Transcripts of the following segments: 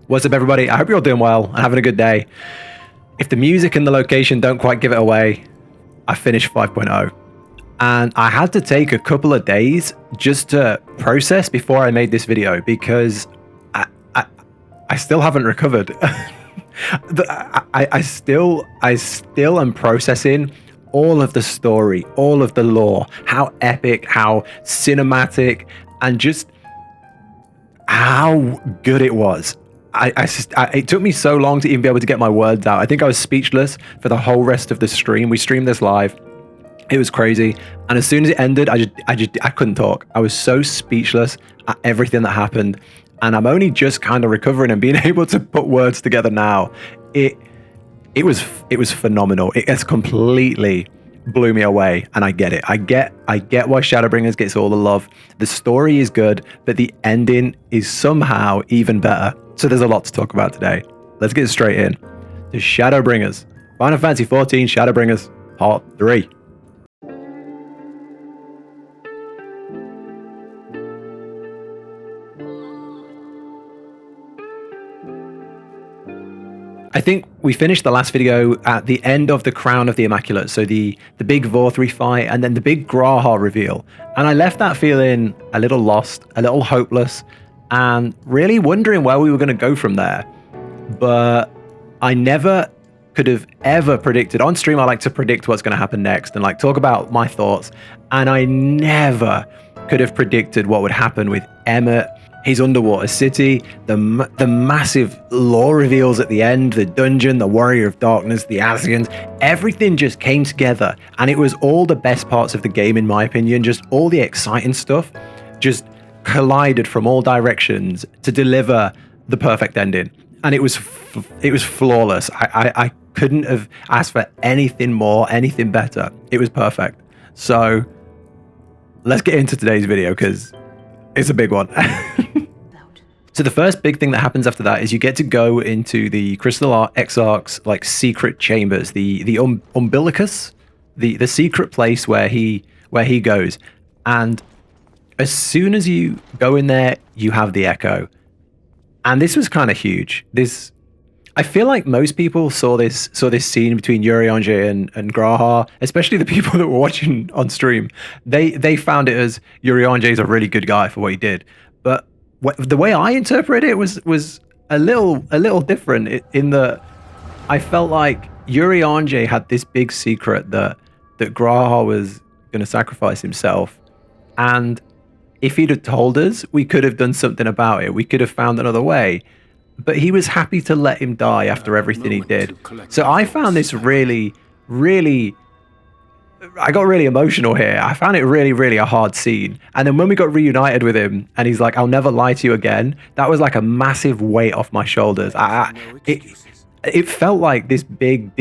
What's up, everybody? I hope you're all doing well and having a good day. If the music and the location don't quite give it away, I finished 5.0. And I had to take a couple of days just to process before I made this video because I still haven't recovered. I still am processing all of the story, all of the lore, how epic, how cinematic, and just how good it was. It took me so long to even be able to get my words out. I think I was speechless for the whole rest of the stream. We streamed this live. It was crazy. And as soon as it ended, I couldn't talk. I was so speechless at everything that happened. And I'm only just kind of recovering and being able to put words together now. It was phenomenal. It has completely blew me away, and I get it. I get why Shadowbringers gets all the love. The story is good, but the ending is somehow even better. So there's a lot to talk about today. Let's get straight in to Shadowbringers. Final Fantasy XIV Shadowbringers Part 3. I think we finished the last video at the end of the Crown of the Immaculate, so the big Vorthri fight and then the big Graha reveal. And I left that feeling a little lost, a little hopeless, and really wondering where we were going to go from there. But I never could have ever predicted. On stream, I like to predict what's going to happen next and like talk about my thoughts. And I never could have predicted what would happen with Emet, his underwater city, the massive lore reveals at the end, the dungeon, the Warrior of Darkness, the Asians. Everything just came together, and it was all the best parts of the game, in my opinion. Just all the exciting stuff just collided from all directions to deliver the perfect ending, and it was flawless. I couldn't have asked for anything more, anything better. It was perfect. So let's get into today's video because it's a big one. So the first big thing that happens after that is you get to go into the Crystal Exarch's like secret chambers, the umbilicus, the secret place where he goes. And as soon as you go in there, you have the echo. And this was kind of huge. I feel like most people saw this scene between Urianger and Graha, especially the people that were watching on stream. They found it as Urianger is a really good guy for what he did. But the way I interpret it was a little different in that I felt like Urianger had this big secret that Graha was going to sacrifice himself, and if he'd have told us, we could have done something about it. We could have found another way. But he was happy to let him die after everything he did. So I found this really, really... I got really emotional here. I found it really, really a hard scene. And then when we got reunited with him, and he's like, "I'll never lie to you again," that was like a massive weight off my shoulders. It felt like this big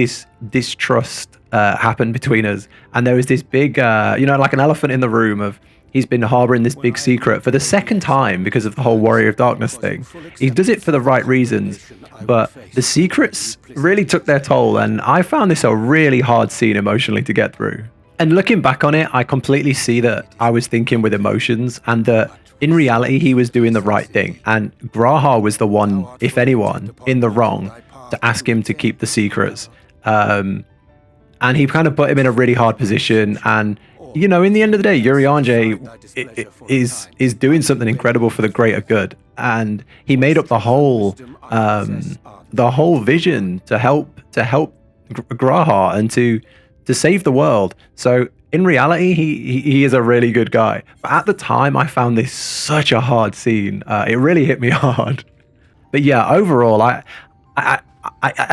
distrust happened between us. And there was this big, like an elephant in the room of... He's been harboring this big secret for the second time because of the whole Warrior of Darkness thing. He does it for the right reasons, but the secrets really took their toll, and I found this a really hard scene emotionally to get through. And looking back on it, I completely see that I was thinking with emotions, and that in reality, he was doing the right thing. And Graha was the one, if anyone, in the wrong to ask him to keep the secrets. And he kind of put him in a really hard position, and in the end of the day, Urianger is doing something incredible for the greater good, and he made up the whole vision to help Graha and to save the world. So in reality, he is a really good guy. But at the time, I found this such a hard scene. It really hit me hard. But yeah, overall, I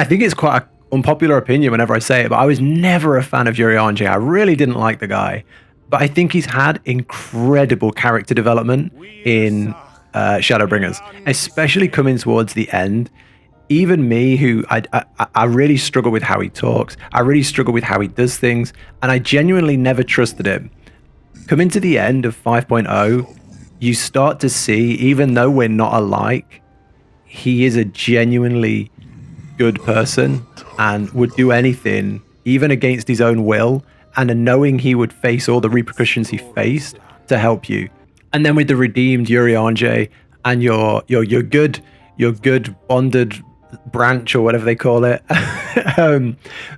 think it's quite a unpopular opinion whenever I say it, but I was never a fan of Urianger. I really didn't like the guy, but I think he's had incredible character development in Shadowbringers, especially coming towards the end. Even me, who I really struggle with how he talks, I really struggle with how he does things, and I genuinely never trusted him. Coming to the end of 5.0, you start to see, even though we're not alike, he is a genuinely good person and would do anything, even against his own will, and knowing he would face all the repercussions he faced to help you. And then with the redeemed Urianger and your good your good bonded branch or whatever they call it,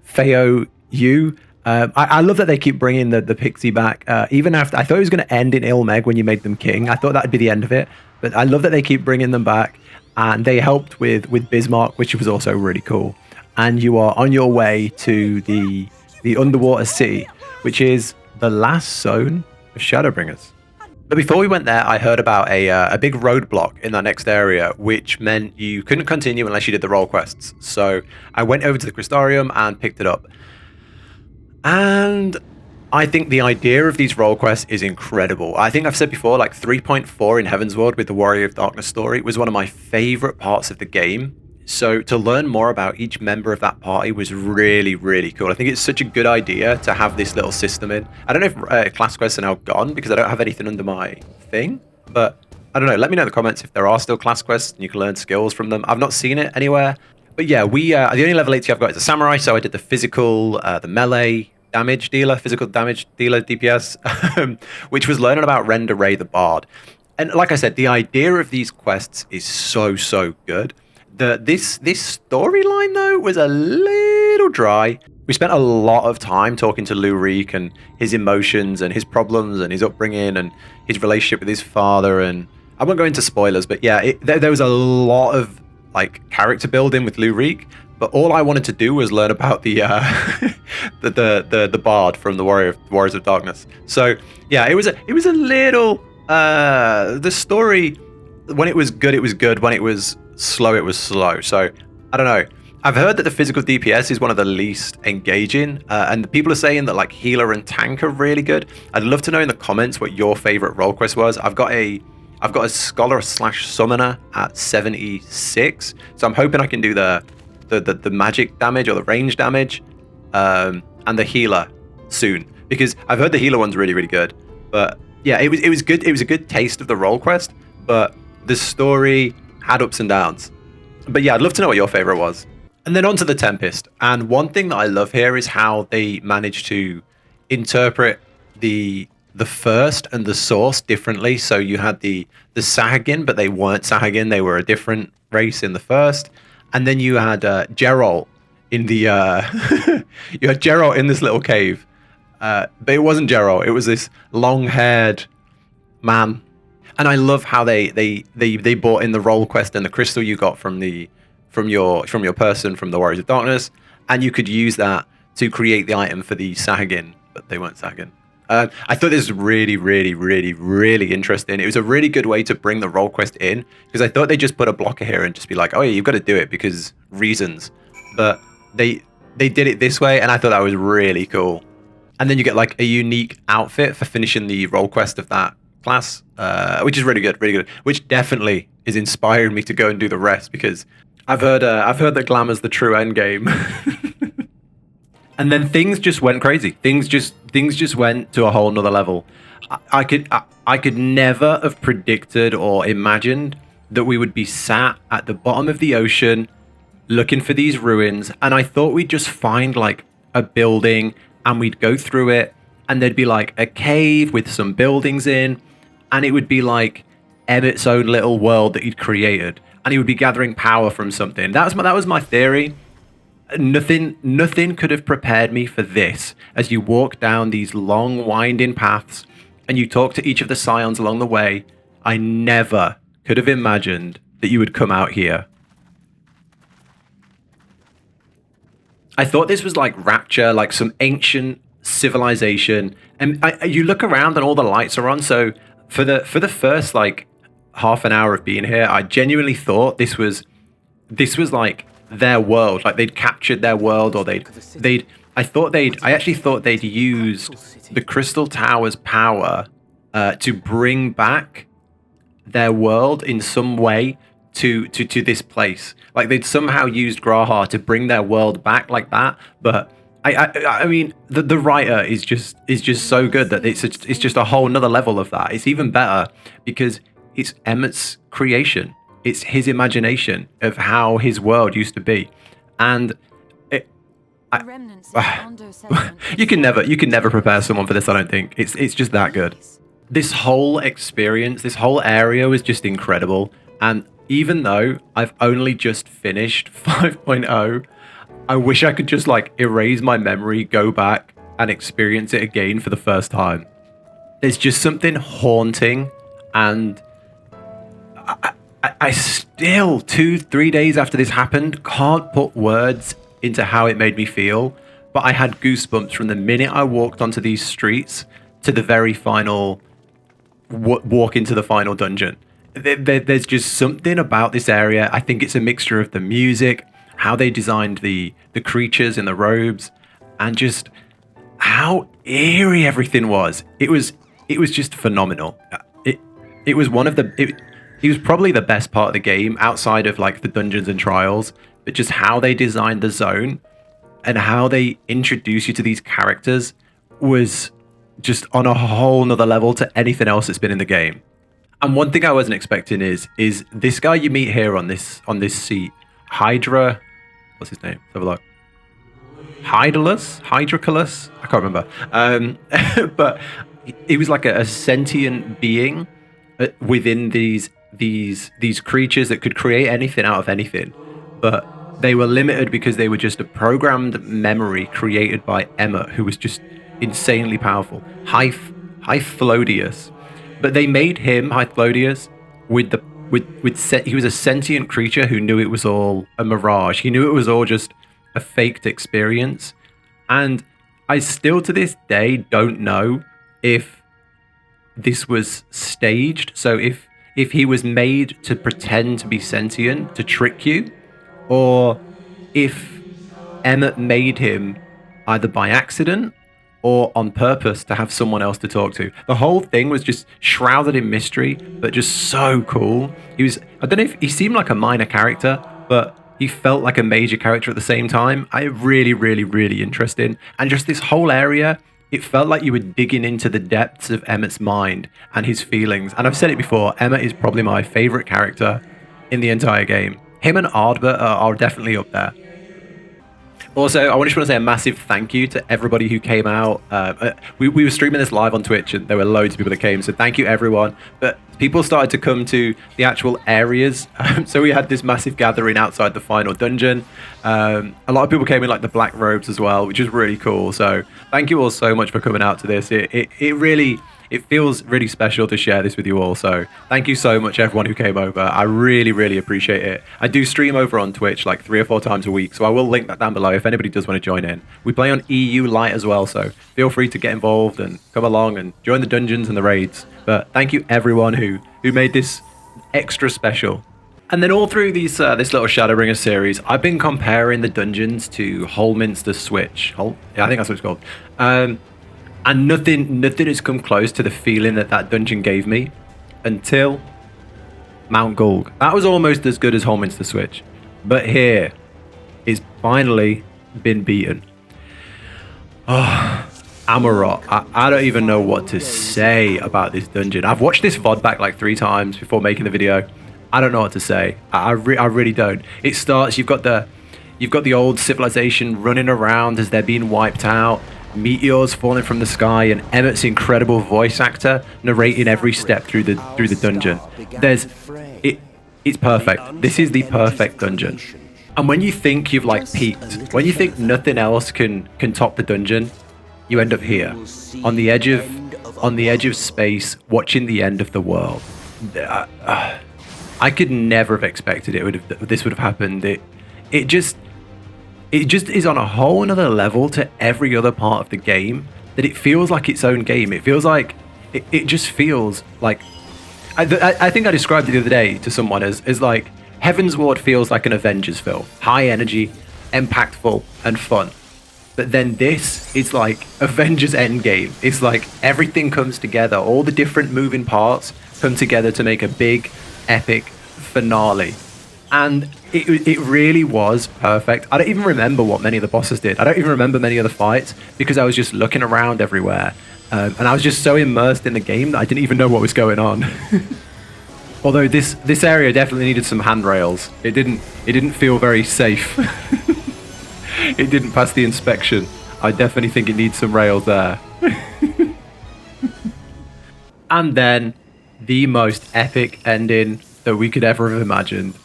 Feo Yu. I love that they keep bringing the pixie back. Even after, I thought it was going to end in Ilmeg when you made them king. I thought that'd be the end of it, but I love that they keep bringing them back. And they helped with Bismarck, which was also really cool. And you are on your way to the underwater city, which is the last zone of Shadowbringers. But before we went there, I heard about a big roadblock in that next area, which meant you couldn't continue unless you did the role quests. So I went over to the Crystarium and picked it up. And I think the idea of these role quests is incredible. I think I've said before, like 3.4 in Heaven's Ward with the Warrior of Darkness story was one of my favorite parts of the game. So to learn more about each member of that party was really, really cool. I think it's such a good idea to have this little system in. I don't know if class quests are now gone because I don't have anything under my thing, but I don't know. Let me know in the comments if there are still class quests and you can learn skills from them. I've not seen it anywhere. But yeah, the only level 80 I've got is a samurai, so I did the physical, the melee damage dealer, physical damage dealer, DPS, which was learning about Render Ray the Bard. And like I said, the idea of these quests is so, so good. This storyline, though, was a little dry. We spent a lot of time talking to Lurik and his emotions and his problems and his upbringing and his relationship with his father. And I won't go into spoilers, but yeah, there was a lot of like character building with Lurik. But all I wanted to do was learn about the the bard from the Warriors of Darkness. So yeah, it was a little the story, when it was good, it was good. When it was slow, it was slow. So I don't know. I've heard that the physical DPS is one of the least engaging, and people are saying that like healer and tank are really good. I'd love to know in the comments what your favorite role quest was. I've got a scholar / summoner at 76, so I'm hoping I can do the magic damage or the range damage, and the healer soon, because I've heard the healer one's really, really good. But yeah, it was good. It was a good taste of the role quest, but the story had ups and downs. But yeah, I'd love to know what your favorite was. And then on to the Tempest. And one thing that I love here is how they managed to interpret the first and the source differently. So you had the Sahagin, but they weren't Sahagin. They were a different race in the first. And then you had Geralt in the you had Geralt in this little cave, but it wasn't Geralt. It was this long-haired man. And I love how they brought in the role quest and the crystal you got from your person from the Warriors of Darkness, and you could use that to create the item for the Sahagin, but they weren't Sahagin. I thought this was really, really, really, really interesting. It was a really good way to bring the role quest in, because I thought they just put a blocker here and just be like, oh yeah, you've got to do it because reasons. But they did it this way, and I thought that was really cool. And then you get like a unique outfit for finishing the role quest of that class, which is really good, really good. Which definitely is inspiring me to go and do the rest, because I've heard that glamour's the true end game. And then things just went crazy. Things just went to a whole nother level. I could never have predicted or imagined that we would be sat at the bottom of the ocean looking for these ruins, and I thought we'd just find like a building and we'd go through it, and there'd be like a cave with some buildings in, and it would be like Emet's own little world that he'd created, and he would be gathering power from something. That was my theory. Nothing could have prepared me for this. As you walk down these long winding paths and you talk to each of the scions along the way, I never could have imagined that you would come out here. I thought this was like Rapture, like some ancient civilization, and you look around and all the lights are on. So for the first like half an hour of being here, I genuinely thought this was like their world, like they'd captured their world, or I actually thought they'd used the Crystal Tower's power to bring back their world in some way to this place. Like they'd somehow used Grahar to bring their world back like that. But I mean, the writer is just so good that it's just a whole nother level of that. It's even better because it's Emet's creation. It's his imagination of how his world used to be, and you can never prepare someone for this. I don't think it's just that good. This whole experience, this whole area was just incredible, and even though I've only just finished 5.0, I wish I could just like erase my memory, go back and experience it again for the first time. There's just something haunting, and I still 2-3 days after this happened can't put words into how it made me feel, but I had goosebumps from the minute I walked onto these streets to the very final walk into the final dungeon. There's just something about this area. I think it's a mixture of the music, how they designed the creatures in the robes, and just how eerie everything was. It was just phenomenal. It was one of the it was probably the best part of the game outside of like the dungeons and trials, but just how they designed the zone and how they introduce you to these characters was just on a whole nother level to anything else that's been in the game. And one thing I wasn't expecting is this guy you meet here on this seat, Hydra, what's his name? Let's have a look. Hydraculus? I can't remember. But he was like a sentient being within these creatures that could create anything out of anything. But they were limited because they were just a programmed memory created by Emet, who was just insanely powerful. Hyphlodius. But they made him, Hyphlodius, he was a sentient creature who knew it was all a mirage. He knew it was all just a faked experience. And I still to this day don't know if this was staged. So if he was made to pretend to be sentient to trick you, or if Emet made him either by accident or on purpose to have someone else to talk to. The whole thing was just shrouded in mystery, but just so cool. I don't know if he seemed like a minor character, but he felt like a major character at the same time. Really interesting. And just this whole area, it felt like you were digging into the depths of Emet's mind and his feelings. And I've said it before, Emet is probably my favorite character in the entire game. Him and Ardbert are definitely up there. Also, I just want to say a massive thank you to everybody who came out. We were streaming this live on Twitch, and there were loads of people that came, so thank you everyone. But people started to come to the actual areas, so we had this massive gathering outside the final dungeon. A lot of people came in like the black robes as well, which is really cool. So thank you all so much for coming out to this. It feels really special to share this with you all. So thank you so much, everyone who came over. I really appreciate it. I do stream over on Twitch like 3 or 4 times a week, so I will link that down below if anybody does want to join in. We play on EU Lite as well, so feel free to get involved and come along and join the dungeons and the raids. But thank you everyone who made this extra special. And then all through this little Shadowbringers series, I've been comparing the dungeons to Holminster Switch. Yeah, I think that's what it's called. And nothing has come close to the feeling that dungeon gave me until Mount Gulg. That was almost as good as Holminster Switch. But here is finally been beaten. Oh, Amaurot. I don't even know what to say about this dungeon. I've watched this VOD back like 3 times before making the video. I don't know what to say. I really don't. It starts, you've got the old civilization running around as they're being wiped out. Meteors falling from the sky, and Emet's incredible voice actor narrating every step through the dungeon. It's perfect. This is the perfect dungeon. And when you think you've like peaked, when you think nothing else can top the dungeon, you end up here on the edge of space, watching the end of the world. I could never have expected this would have happened. It just is on a whole another level to every other part of the game, that it feels like its own game. It feels like it just feels like I think I described it the other day to someone as like Heavensward feels like an Avengers film, high energy, impactful and fun. But then this is like Avengers Endgame. It's like everything comes together, all the different moving parts come together to make a big epic finale. And it really was perfect. I don't even remember what many of the bosses did. I don't even remember many of the fights because I was just looking around everywhere. And I was just so immersed in the game that I didn't even know what was going on. Although this area definitely needed some handrails. It didn't feel very safe. It didn't pass the inspection. I definitely think it needs some rails there. And then the most epic ending that we could ever have imagined.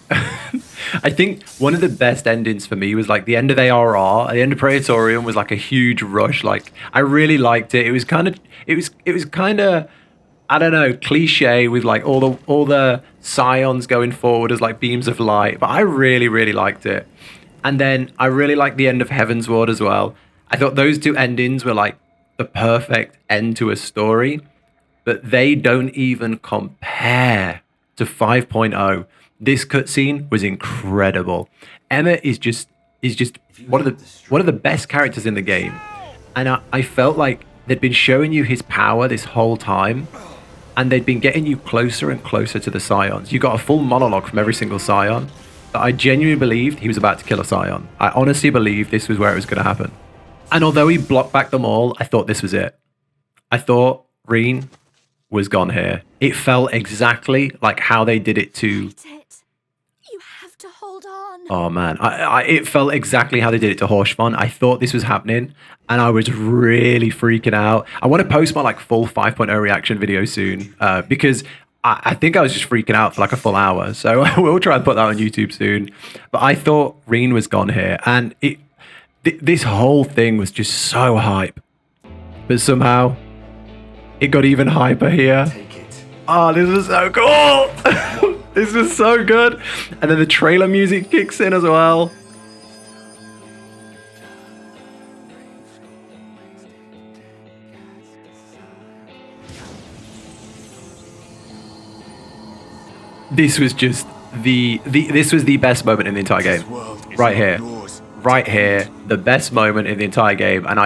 I think one of the best endings for me was like the end of ARR, the end of Praetorium was like a huge rush. Like I really liked it. It was kind of I don't know, cliche with like all the scions going forward as like beams of light, but I really, really liked it. And then I really liked the end of Heaven's Ward as well. I thought those two endings were like the perfect end to a story, but they don't even compare to 5.0. This cutscene was incredible. Emet is just one of the best characters in the game, and I felt like they'd been showing you his power this whole time, and they'd been getting you closer and closer to the scions. You got a full monologue from every single scion. That I genuinely believed he was about to kill a scion. I honestly believed this was where it was going to happen. And although he blocked back them all, I thought this was it. I thought Reen was gone here. It felt exactly like how they did it to... You have to hold on. Oh man, it felt exactly how they did it to Horshvon. I thought this was happening, and I was really freaking out. I want to post my like full 5.0 reaction video soon, because I think I was just freaking out for like a full hour. So we'll try and put that on YouTube soon. But I thought Reen was gone here, and this whole thing was just so hype. But somehow, it got even hyper here. Take it. Oh, this was so cool. This was so good. And then the trailer music kicks in as well. This was just this was the best moment in the entire game. Right here. Right here. The best moment in the entire game. And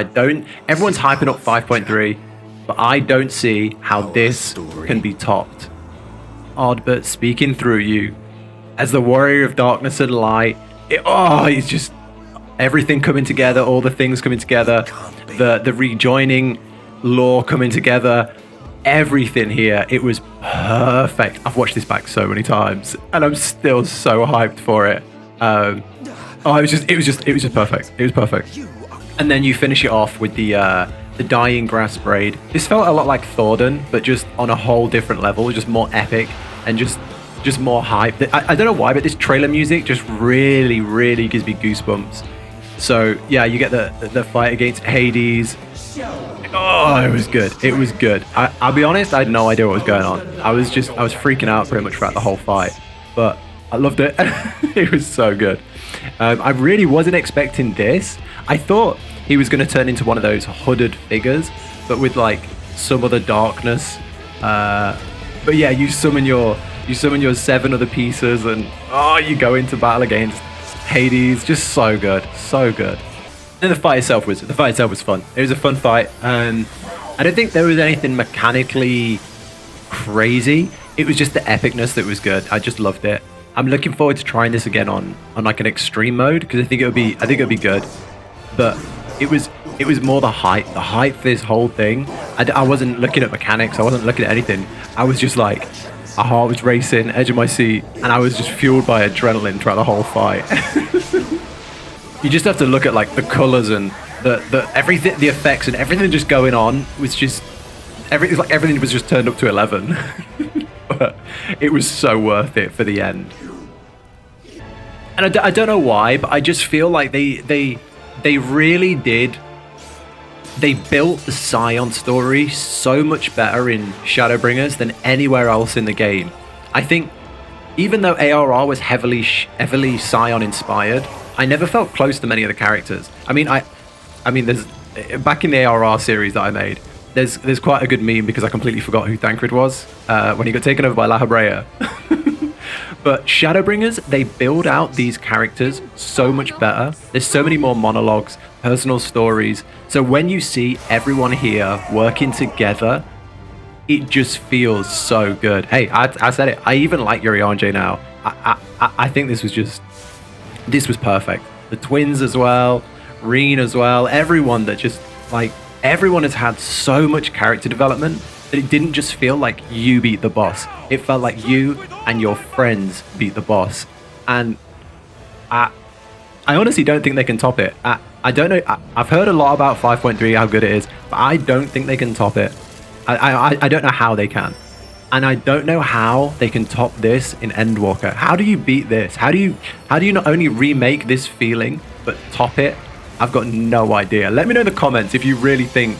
everyone's hyping up 5.3, but I don't see how this can be topped. Oddbert speaking through you as the warrior of darkness and light. It's just everything coming together, all the things coming together, the rejoining lore coming together, everything here. It was perfect. I've watched this back so many times, and I'm still so hyped for it. It was just perfect. It was perfect. And then you finish it off with the dying grass braid. This felt a lot like Thordan, but just on a whole different level, just more epic and just more hype. I don't know why, but this trailer music just really, really gives me goosebumps. So yeah, you get the fight against Hades. Oh, it was good. It was good. I'll be honest, I had no idea what was going on. I was freaking out pretty much throughout the whole fight, but I loved it. It was so good. I really wasn't expecting this. I thought he was going to turn into one of those hooded figures, but with like some other darkness. But yeah, you summon your 7 other pieces, and you go into battle against Hades. Just so good, so good. And the fight itself was fun. It was a fun fight. I don't think there was anything mechanically crazy. It was just the epicness that was good. I just loved it. I'm looking forward to trying this again on like an extreme mode, because I think it would be good. But it was more the hype for this whole thing. I wasn't looking at mechanics. I wasn't looking at anything. I was just like, my heart was racing, edge of my seat, and I was just fueled by adrenaline throughout the whole fight. You just have to look at like the colors and the everything, the effects and everything just going on was just everything was just turned up to 11. But it was so worth it for the end. And I don't know why, but I just feel like they really did. They built the Scion story so much better in Shadowbringers than anywhere else in the game. I think even though ARR was heavily Scion inspired, I never felt close to many of the characters. I mean, there's back in the ARR series that I made, there's quite a good meme because I completely forgot who Thancred was when he got taken over by La Habrea. But Shadowbringers, they build out these characters so much better. There's so many more monologues, personal stories. So when you see everyone here working together, it just feels so good. Hey, I said it. I even like Urianger Now. I think this was perfect. The twins as well, Reen as well. Everyone has had so much character development that it didn't just feel like you beat the boss. It felt like you and your friends beat the boss. And I honestly don't think they can top it. I don't know. I've heard a lot about 5.3, how good it is, but I don't think they can top it. I don't know how they can. And I don't know how they can top this in Endwalker. How do you beat this? How do you not only remake this feeling, but top it? I've got no idea. Let me know in the comments if you really think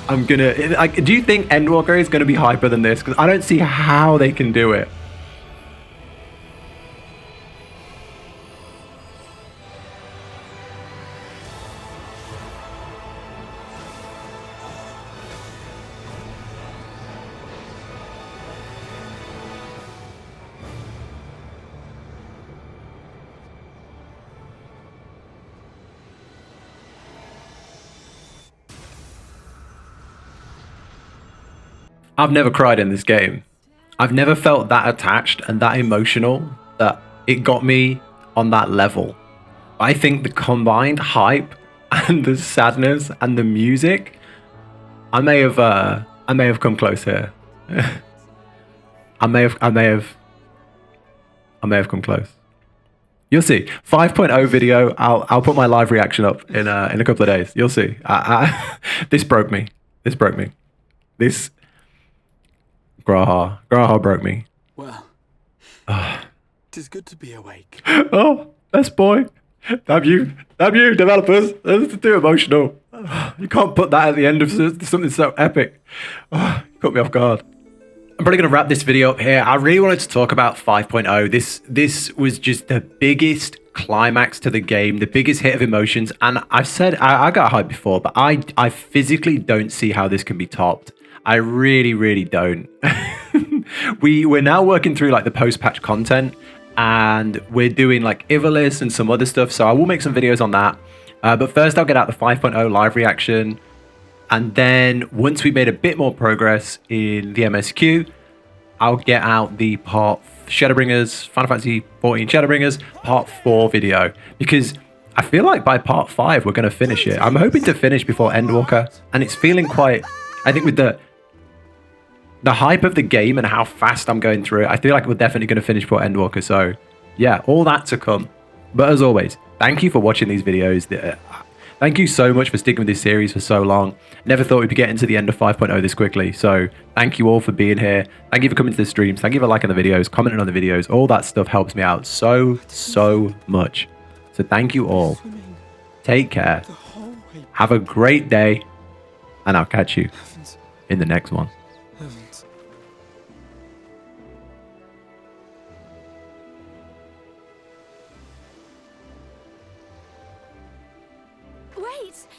I'm gonna... Like, do you think Endwalker is gonna be hyper than this? Because I don't see how they can do it. I've never cried in this game. I've never felt that attached and that emotional that it got me on that level. I think the combined hype and the sadness and the music, I may have come close here. I may have come close. You'll see. 5.0 video. I'll put my live reaction up in a couple of days. You'll see. This broke me. This broke me. This Graha broke me. Well, 'tis good to be awake. Oh, best boy. Damn you, developers. This is too emotional. You can't put that at the end of something so epic. You caught me off guard. I'm probably going to wrap this video up here. I really wanted to talk about 5.0. This was just the biggest climax to the game, the biggest hit of emotions. And I've said, I got hyped before, but I physically don't see how this can be topped. I really, really don't. We're now working through like the post-patch content, and we're doing like Ivalice and some other stuff. So I will make some videos on that. But first I'll get out the 5.0 live reaction. And then once we made a bit more progress in the MSQ, I'll get out the part Shadowbringers, Final Fantasy 14 Shadowbringers part 4 video, because I feel like by part 5 we're going to finish it. I'm hoping to finish before Endwalker, and it's feeling quite, I think with the hype of the game and how fast I'm going through it, I feel like we're definitely going to finish before Endwalker. So yeah, all that to come. But as always, thank you for watching these videos. Thank you so much for sticking with this series for so long. Never thought we'd be getting to the end of 5.0 this quickly. So thank you all for being here. Thank you for coming to the streams. Thank you for liking the videos, commenting on the videos. All that stuff helps me out so much. So thank you all. Take care. Have a great day. And I'll catch you in the next one.